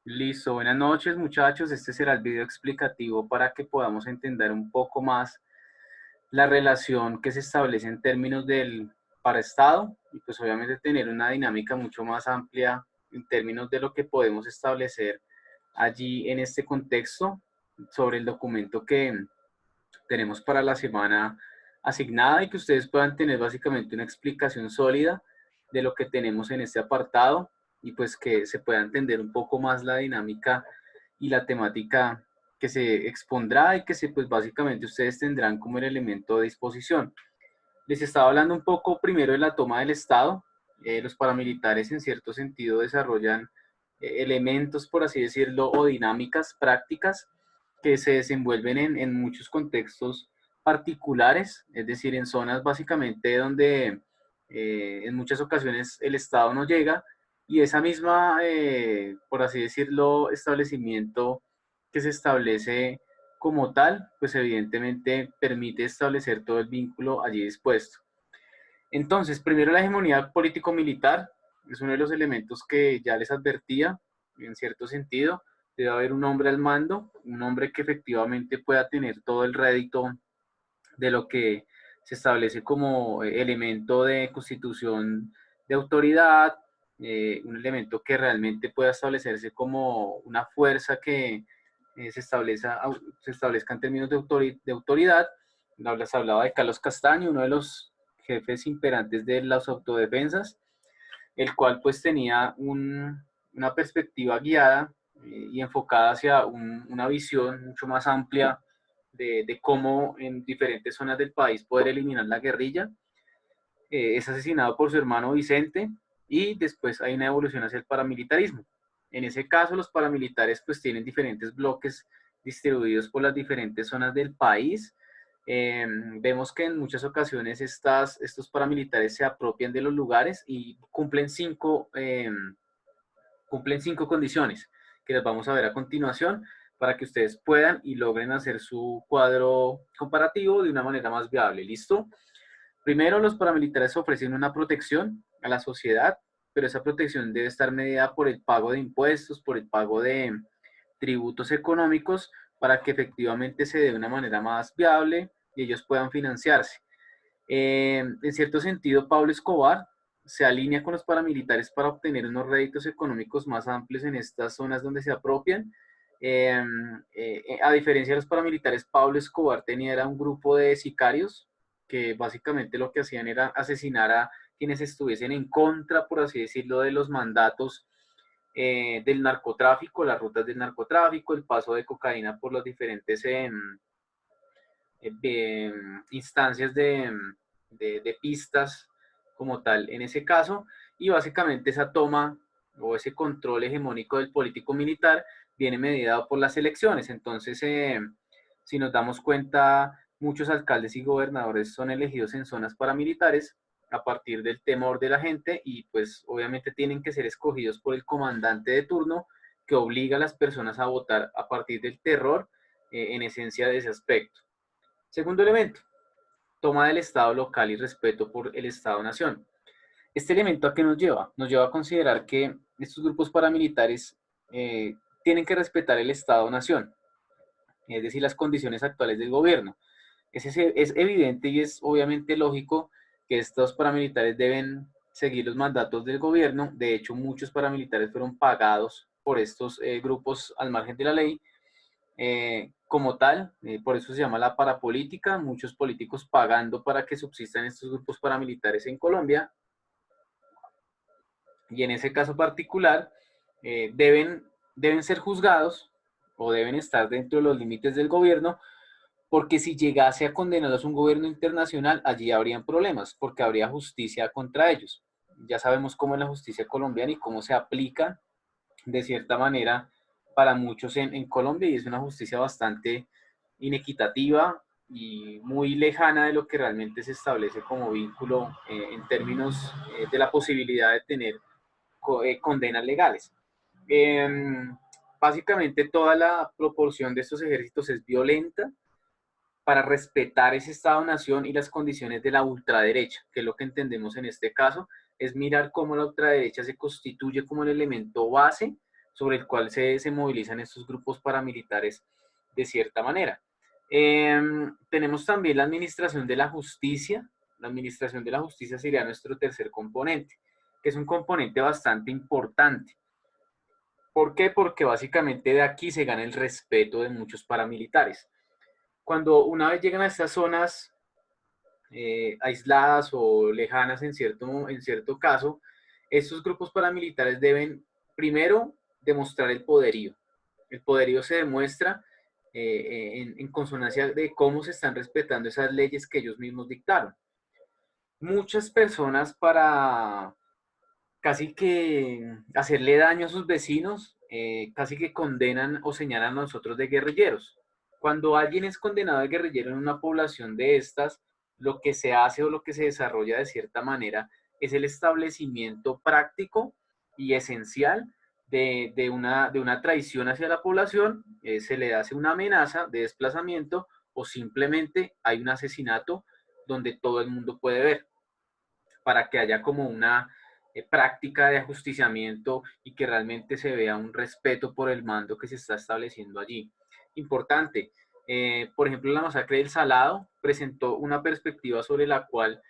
Listo, buenas noches muchachos. Este será el video explicativo para que podamos entender un poco más la relación que se establece en términos del paraestado y pues obviamente tener una dinámica mucho más amplia en términos de lo que podemos establecer allí en este contexto sobre el documento que tenemos para la semana asignada y que ustedes puedan tener básicamente una explicación sólida de lo que tenemos en este apartado y pues que se pueda entender un poco más la dinámica y la temática que se expondrá y que se pues básicamente ustedes tendrán como el elemento de disposición. Les estaba hablando un poco primero de la toma del Estado. Los paramilitares en cierto sentido desarrollan elementos, por así decirlo, o dinámicas prácticas que se desenvuelven en muchos contextos particulares, es decir, en zonas básicamente donde en muchas ocasiones el Estado no llega y esa misma, por así decirlo, establecimiento que se establece como tal, pues evidentemente permite establecer todo el vínculo allí dispuesto. Entonces, primero la hegemonía político-militar es uno de los elementos que ya les advertía, en cierto sentido, debe haber un hombre al mando, un hombre que efectivamente pueda tener todo el rédito de lo que se establece como elemento de constitución de autoridad, un elemento que realmente pueda establecerse como una fuerza que se establezca en términos de autoridad. Se hablaba de Carlos Castaño, uno de los jefes imperantes de las autodefensas, el cual pues tenía una perspectiva guiada y enfocada hacia una visión mucho más amplia de cómo en diferentes zonas del país poder eliminar la guerrilla. Es asesinado por su hermano Vicente y después hay una evolución hacia el paramilitarismo. En ese caso, los paramilitares pues tienen diferentes bloques distribuidos por las diferentes zonas del país. Vemos que en muchas ocasiones estos paramilitares se apropian de los lugares y cumplen cinco condiciones que las vamos a ver a continuación para que ustedes puedan y logren hacer su cuadro comparativo de una manera más viable. ¿Listo? Primero, los paramilitares ofrecen una protección a la sociedad, pero esa protección debe estar medida por el pago de impuestos, por el pago de tributos económicos, para que efectivamente se dé de una manera más viable y ellos puedan financiarse. En cierto sentido, Pablo Escobar se alinea con los paramilitares para obtener unos réditos económicos más amplios en estas zonas donde se apropian. A diferencia de los paramilitares, Pablo Escobar era un grupo de sicarios que básicamente lo que hacían era asesinar a quienes estuviesen en contra, por así decirlo, de los mandatos del narcotráfico, las rutas del narcotráfico, el paso de cocaína por las diferentes instancias de pistas como tal en ese caso, y básicamente esa toma o ese control hegemónico del político militar viene mediado por las elecciones. Entonces, si nos damos cuenta, muchos alcaldes y gobernadores son elegidos en zonas paramilitares a partir del temor de la gente y pues obviamente tienen que ser escogidos por el comandante de turno que obliga a las personas a votar a partir del terror en esencia de ese aspecto. Segundo elemento, toma del Estado local y respeto por el Estado-nación. Este elemento, ¿a qué nos lleva? Nos lleva a considerar que estos grupos paramilitares tienen que respetar el Estado-nación, es decir, las condiciones actuales del gobierno. Es evidente y es obviamente lógico que estos paramilitares deben seguir los mandatos del gobierno. De hecho, muchos paramilitares fueron pagados por estos grupos al margen de la ley como tal, por eso se llama la parapolítica, muchos políticos pagando para que subsistan estos grupos paramilitares en Colombia, y en ese caso particular deben ser juzgados o deben estar dentro de los límites del gobierno, porque si llegase a condenarlos un gobierno internacional, allí habrían problemas, porque habría justicia contra ellos. Ya sabemos cómo es la justicia colombiana y cómo se aplica de cierta manera para muchos en Colombia, y es una justicia bastante inequitativa y muy lejana de lo que realmente se establece como vínculo en términos de la posibilidad de tener condenas legales. Eh, Básicamente toda la proporción de estos ejércitos es violenta para respetar ese Estado-nación y las condiciones de la ultraderecha, que es lo que entendemos en este caso, es mirar cómo la ultraderecha se constituye como el elemento base sobre el cual se movilizan estos grupos paramilitares de cierta manera. Tenemos también la administración de la justicia. La administración de la justicia sería nuestro tercer componente, que es un componente bastante importante. ¿Por qué? Porque básicamente de aquí se gana el respeto de muchos paramilitares. Cuando una vez llegan a estas zonas aisladas o lejanas en cierto caso, estos grupos paramilitares deben primero demostrar el poderío. El poderío se demuestra en consonancia de cómo se están respetando esas leyes que ellos mismos dictaron. Muchas personas, para casi que hacerle daño a sus vecinos, casi que condenan o señalan a nosotros de guerrilleros. Cuando alguien es condenado de guerrillero en una población de estas, lo que se hace o lo que se desarrolla de cierta manera es el establecimiento práctico y esencial de una traición hacia la población. Se le hace una amenaza de desplazamiento o simplemente hay un asesinato donde todo el mundo puede ver, para que haya como una práctica de ajusticiamiento y que realmente se vea un respeto por el mando que se está estableciendo allí. Importante, por ejemplo, la masacre del Salado presentó una perspectiva sobre la cual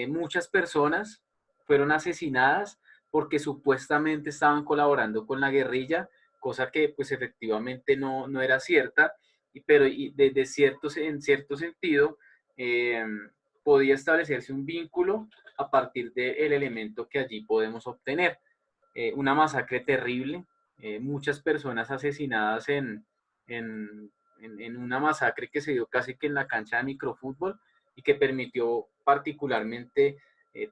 muchas personas fueron asesinadas porque supuestamente estaban colaborando con la guerrilla, cosa que pues efectivamente no era cierta, pero en cierto sentido eh, podía establecerse un vínculo a partir del elemento que allí podemos obtener. Una masacre terrible, muchas personas asesinadas en una masacre que se dio casi que en la cancha de microfútbol y que permitió particularmente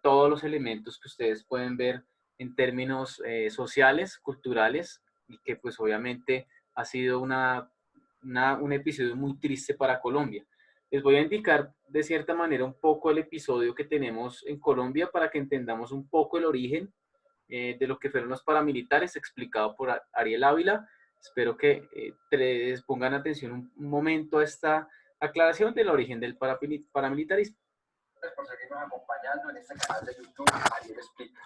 todos los elementos que ustedes pueden ver en términos sociales, culturales, y que pues obviamente ha sido un episodio muy triste para Colombia. Les voy a indicar de cierta manera un poco el episodio que tenemos en Colombia para que entendamos un poco el origen de lo que fueron los paramilitares, explicado por Ariel Ávila. Espero que les pongan atención un momento a esta aclaración del origen del paramilitarismo. Gracias por seguirnos acompañando en este canal de YouTube, Ariel Explica.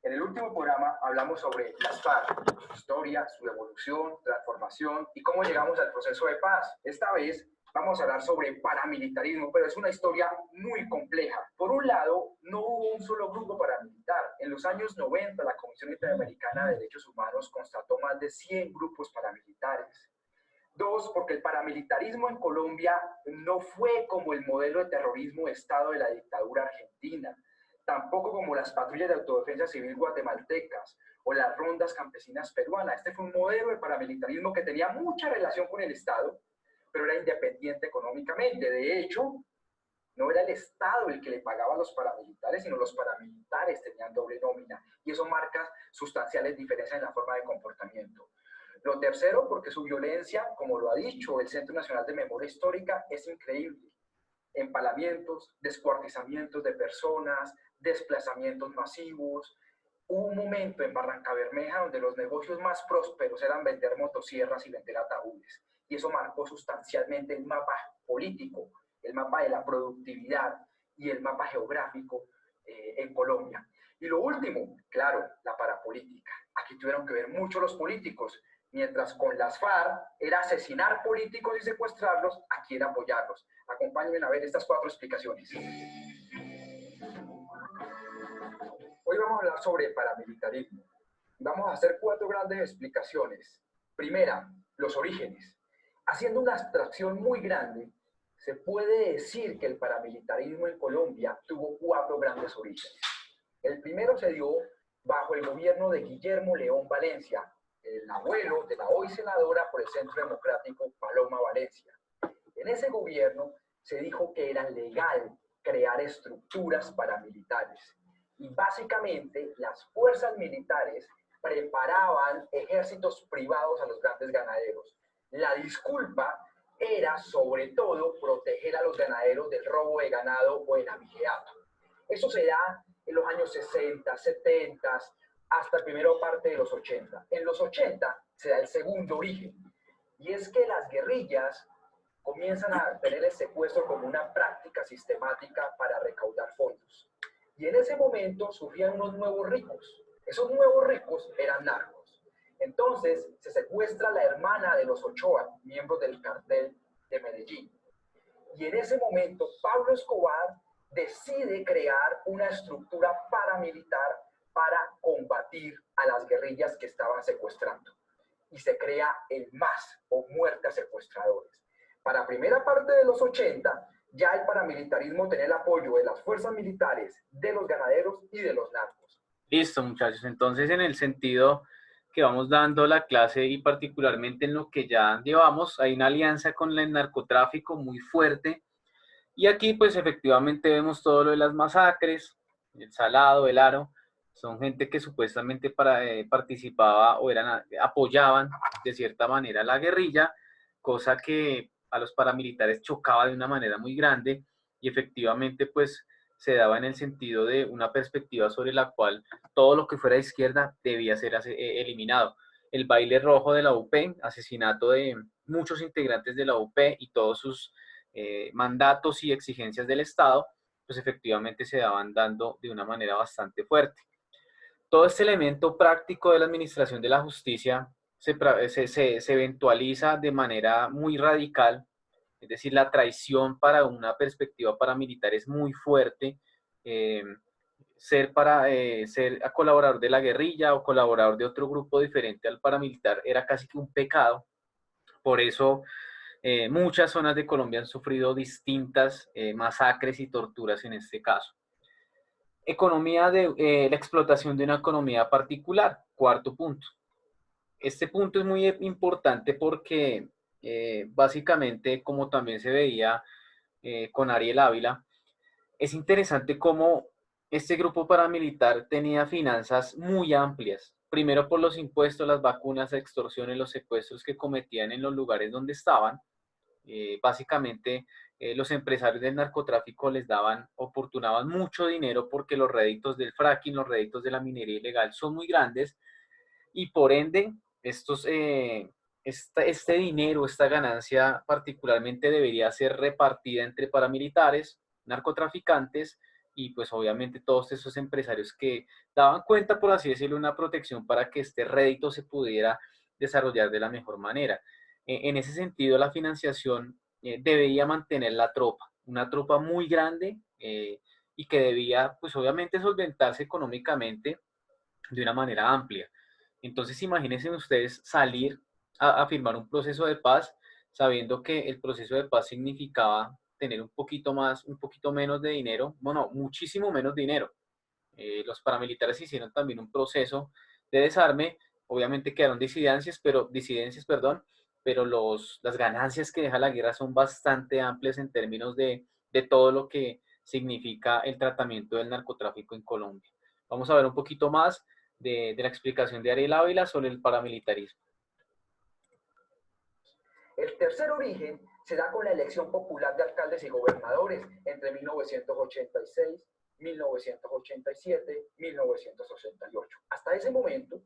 En el último programa hablamos sobre las FARC, su historia, su evolución, transformación y cómo llegamos al proceso de paz. Esta vez vamos a hablar sobre paramilitarismo, pero es una historia muy compleja. Por un lado, no hubo un solo grupo paramilitar. En los años 90, la Comisión Interamericana de Derechos Humanos constató más de 100 grupos paramilitares. Dos, porque el paramilitarismo en Colombia no fue como el modelo de terrorismo de Estado de la dictadura argentina, tampoco como las patrullas de autodefensa civil guatemaltecas o las rondas campesinas peruanas. Este fue un modelo de paramilitarismo que tenía mucha relación con el Estado, pero era independiente económicamente. De hecho, no era el Estado el que le pagaba a los paramilitares, sino los paramilitares tenían doble nómina, y eso marca sustanciales diferencias en la forma de comportamiento. Lo tercero, porque su violencia, como lo ha dicho el Centro Nacional de Memoria Histórica, es increíble. Empalamientos, descuartizamientos de personas, desplazamientos masivos. Hubo un momento en Barrancabermeja donde los negocios más prósperos eran vender motosierras y vender ataúdes. Y eso marcó sustancialmente el mapa político, el mapa de la productividad y el mapa geográfico en Colombia. Y lo último, claro, la parapolítica. Aquí tuvieron que ver mucho los políticos. Mientras con las FARC era asesinar políticos y secuestrarlos, aquí era apoyarlos. Acompáñenme a ver estas 4 explicaciones. Hoy vamos a hablar sobre paramilitarismo. Vamos a hacer 4 grandes explicaciones. Primera, los orígenes. Haciendo una abstracción muy grande, se puede decir que el paramilitarismo en Colombia tuvo 4 grandes orígenes. El primero se dio bajo el gobierno de Guillermo León Valencia, el abuelo de la hoy senadora por el Centro Democrático, Paloma Valencia. En ese gobierno se dijo que era legal crear estructuras paramilitares. Y básicamente las fuerzas militares preparaban ejércitos privados a los grandes ganaderos. La disculpa era sobre todo proteger a los ganaderos del robo de ganado o el abigeato. Eso se da en los años 60, 70, hasta la primera parte de los 80. En los 80 se da el segundo origen, y es que las guerrillas comienzan a tener el secuestro como una práctica sistemática para recaudar fondos. Y en ese momento surgían unos nuevos ricos. Esos nuevos ricos eran narcos. Entonces se secuestra la hermana de los Ochoa, miembros del cartel de Medellín. Y en ese momento Pablo Escobar decide crear una estructura paramilitar para combatir a las guerrillas que estaban secuestrando. Y se crea el MAS, o Muerte a Secuestradores. Para primera parte de los 80, ya el paramilitarismo tenía el apoyo de las fuerzas militares, de los ganaderos y de los narcos. Listo, muchachos. Entonces, en el sentido que vamos dando la clase y particularmente en lo que ya llevamos, hay una alianza con el narcotráfico muy fuerte. Y aquí, pues, efectivamente vemos todo lo de las masacres, el Salado, el Aro. Son gente que supuestamente participaba o apoyaban de cierta manera la guerrilla, cosa que a los paramilitares chocaba de una manera muy grande y efectivamente pues se daba en el sentido de una perspectiva sobre la cual todo lo que fuera de izquierda debía ser eliminado. El baile rojo de la UP, asesinato de muchos integrantes de la UP y todos sus mandatos y exigencias del Estado, pues efectivamente se daban dando de una manera bastante fuerte. Todo este elemento práctico de la administración de la justicia se eventualiza de manera muy radical, es decir, la traición para una perspectiva paramilitar es muy fuerte. Eh, ser colaborador de la guerrilla o colaborador de otro grupo diferente al paramilitar era casi que un pecado. Por eso muchas zonas de Colombia han sufrido distintas masacres y torturas en este caso. Economía la explotación de una economía particular, cuarto punto. Este punto es muy importante porque básicamente, como también se veía con Ariel Ávila, es interesante cómo este grupo paramilitar tenía finanzas muy amplias. Primero por los impuestos, las vacunas, la extorsión y los secuestros que cometían en los lugares donde estaban. Básicamente, los empresarios del narcotráfico les oportunaban mucho dinero porque los réditos del fracking, los réditos de la minería ilegal son muy grandes y por ende, este dinero, esta ganancia particularmente debería ser repartida entre paramilitares, narcotraficantes y pues obviamente todos esos empresarios que daban cuenta, por así decirlo, una protección para que este rédito se pudiera desarrollar de la mejor manera. En ese sentido, la financiación debería mantener la tropa, una tropa muy grande y que debía pues obviamente solventarse económicamente de una manera amplia. Entonces, imagínense ustedes salir a firmar un proceso de paz sabiendo que el proceso de paz significaba tener un poquito más, un poquito menos de dinero, bueno, muchísimo menos dinero. Los paramilitares hicieron también un proceso de desarme, obviamente quedaron disidencias, pero las ganancias que deja la guerra son bastante amplias en términos de todo lo que significa el tratamiento del narcotráfico en Colombia. Vamos a ver un poquito más de la explicación de Ariel Ávila sobre el paramilitarismo. El tercer origen se da con la elección popular de alcaldes y gobernadores entre 1986, 1987, 1988. Hasta ese momento,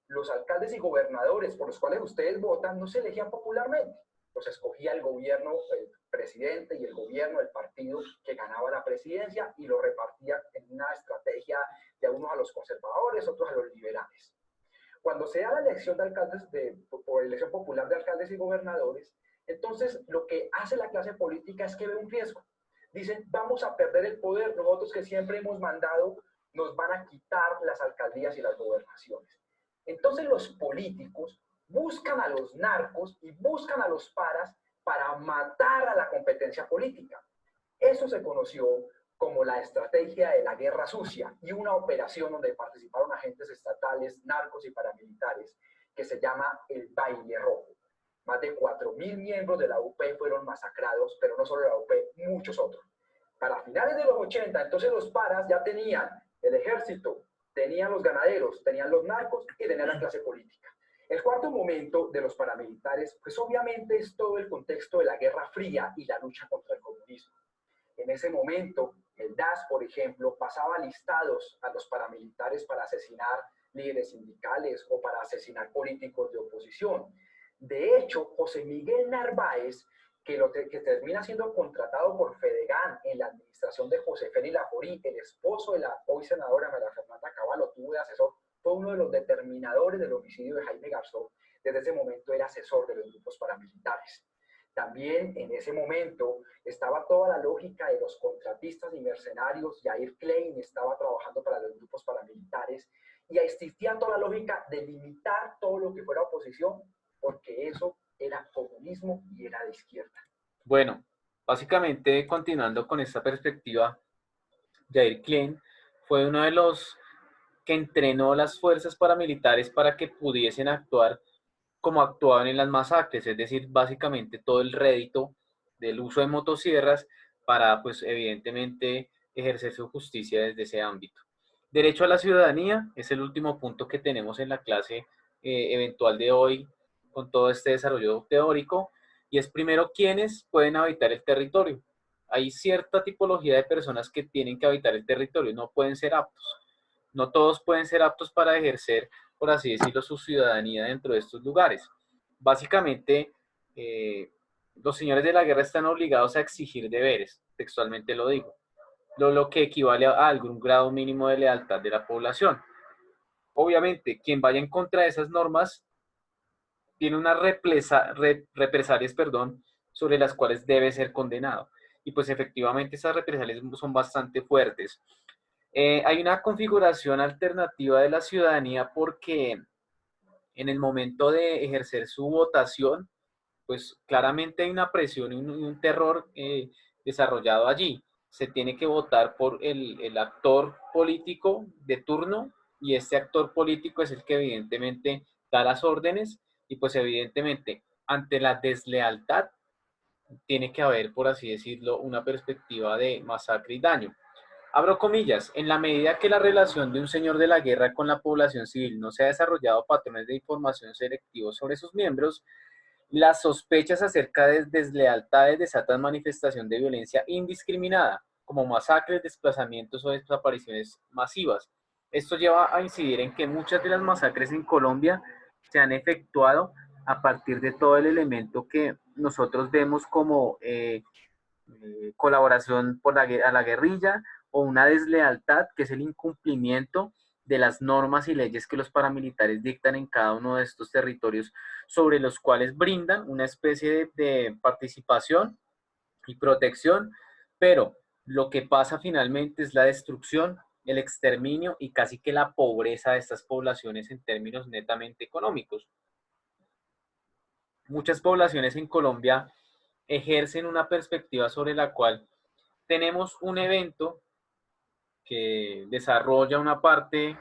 los alcaldes y gobernadores por los cuales ustedes votan no se elegían popularmente. Los escogía el gobierno, el presidente y el gobierno del partido que ganaba la presidencia y lo repartía en una estrategia de unos a los conservadores, otros a los liberales. Cuando se da la elección de alcaldes, por elección popular de alcaldes y gobernadores, entonces lo que hace la clase política es que ve un riesgo. Dicen, vamos a perder el poder, nosotros que siempre hemos mandado, nos van a quitar las alcaldías y las gobernaciones. Entonces los políticos buscan a los narcos y buscan a los paras para matar a la competencia política. Eso se conoció como la estrategia de la guerra sucia y una operación donde participaron agentes estatales, narcos y paramilitares que se llama el baile rojo. Más de 4.000 miembros de la UP fueron masacrados, pero no solo la UP, muchos otros. Para finales de los 80, entonces los paras ya tenían el ejército, tenían los ganaderos, tenían los narcos y tenían la clase política. El cuarto momento de los paramilitares, pues obviamente es todo el contexto de la Guerra Fría y la lucha contra el comunismo. En ese momento, el DAS, por ejemplo, pasaba listados a los paramilitares para asesinar líderes sindicales o para asesinar políticos de oposición. De hecho, José Miguel Narváez, que termina siendo contratado por Fedegan en la administración de José Félix Lajorí, el esposo de la hoy senadora María Fernanda Caballo, tuvo de asesor fue uno de los determinadores del homicidio de Jaime Garzón. Desde ese momento era asesor de los grupos paramilitares. También en ese momento estaba toda la lógica de los contratistas y mercenarios. Jair Klein estaba trabajando para los grupos paramilitares y existía toda la lógica de limitar todo lo que fuera oposición, porque eso era comunismo y era de izquierda. Bueno, básicamente continuando con esta perspectiva, Jair Klein fue uno de los que entrenó las fuerzas paramilitares para que pudiesen actuar como actuaban en las masacres, es decir, básicamente todo el rédito del uso de motosierras para, pues, evidentemente, ejercer su justicia desde ese ámbito. Derecho a la ciudadanía es el último punto que tenemos en la clase eventual de hoy con todo este desarrollo teórico, y es primero quiénes pueden habitar el territorio. Hay cierta tipología de personas que tienen que habitar el territorio, no pueden ser aptos. No todos pueden ser aptos para ejercer, por así decirlo, su ciudadanía dentro de estos lugares. Básicamente, los señores de la guerra están obligados a exigir deberes, textualmente lo digo, lo que equivale a algún grado mínimo de lealtad de la población. Obviamente, quien vaya en contra de esas normas tiene unas represalias, sobre las cuales debe ser condenado. Y pues efectivamente esas represalias son bastante fuertes. Hay una configuración alternativa de la ciudadanía porque en el momento de ejercer su votación, pues claramente hay una presión y un terror desarrollado allí. Se tiene que votar por el actor político de turno, y este actor político es el que evidentemente da las órdenes, y pues evidentemente ante la deslealtad tiene que haber, por así decirlo, una perspectiva de masacre y daño. Abro comillas, en la medida que la relación de un señor de la guerra con la población civil no se ha desarrollado patrones de información selectivos sobre sus miembros, las sospechas acerca de deslealtades desatan manifestación de violencia indiscriminada, como masacres, desplazamientos o desapariciones masivas. Esto lleva a incidir en que muchas de las masacres en Colombia se han efectuado a partir de todo el elemento que nosotros vemos como colaboración a la guerrilla, o una deslealtad, que es el incumplimiento de las normas y leyes que los paramilitares dictan en cada uno de estos territorios, sobre los cuales brindan una especie de participación y protección, pero lo que pasa finalmente es la destrucción, el exterminio y casi que la pobreza de estas poblaciones en términos netamente económicos. Muchas poblaciones en Colombia ejercen una perspectiva sobre la cual tenemos un evento que desarrolla una parte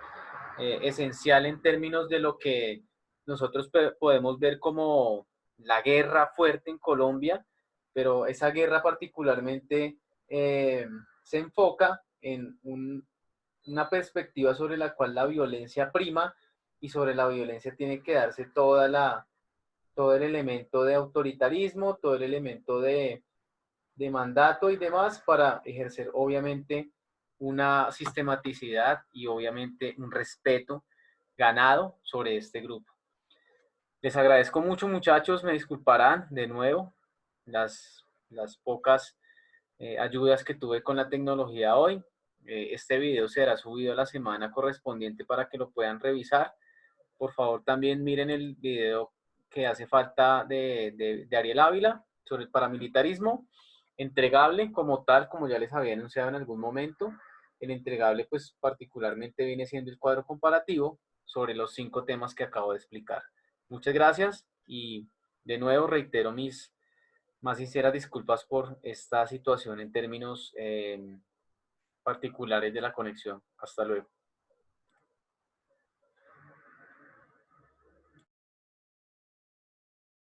esencial en términos de lo que nosotros podemos ver como la guerra fuerte en Colombia, pero esa guerra particularmente se enfoca en una perspectiva sobre la cual la violencia prima, y sobre la violencia tiene que darse todo el elemento de autoritarismo, todo el elemento de mandato y demás, para ejercer obviamente una sistematicidad y obviamente un respeto ganado sobre este grupo. Les agradezco mucho, muchachos, me disculparán de nuevo las pocas ayudas que tuve con la tecnología hoy. Este video será subido a la semana correspondiente para que lo puedan revisar. Por favor, también miren el video que hace falta de Ariel Ávila sobre el paramilitarismo. Entregable como tal, como ya les había anunciado en algún momento. El entregable, pues particularmente viene siendo el cuadro comparativo sobre los 5 temas que acabo de explicar. Muchas gracias y de nuevo reitero mis más sinceras disculpas por esta situación en términos particulares de la conexión. Hasta luego.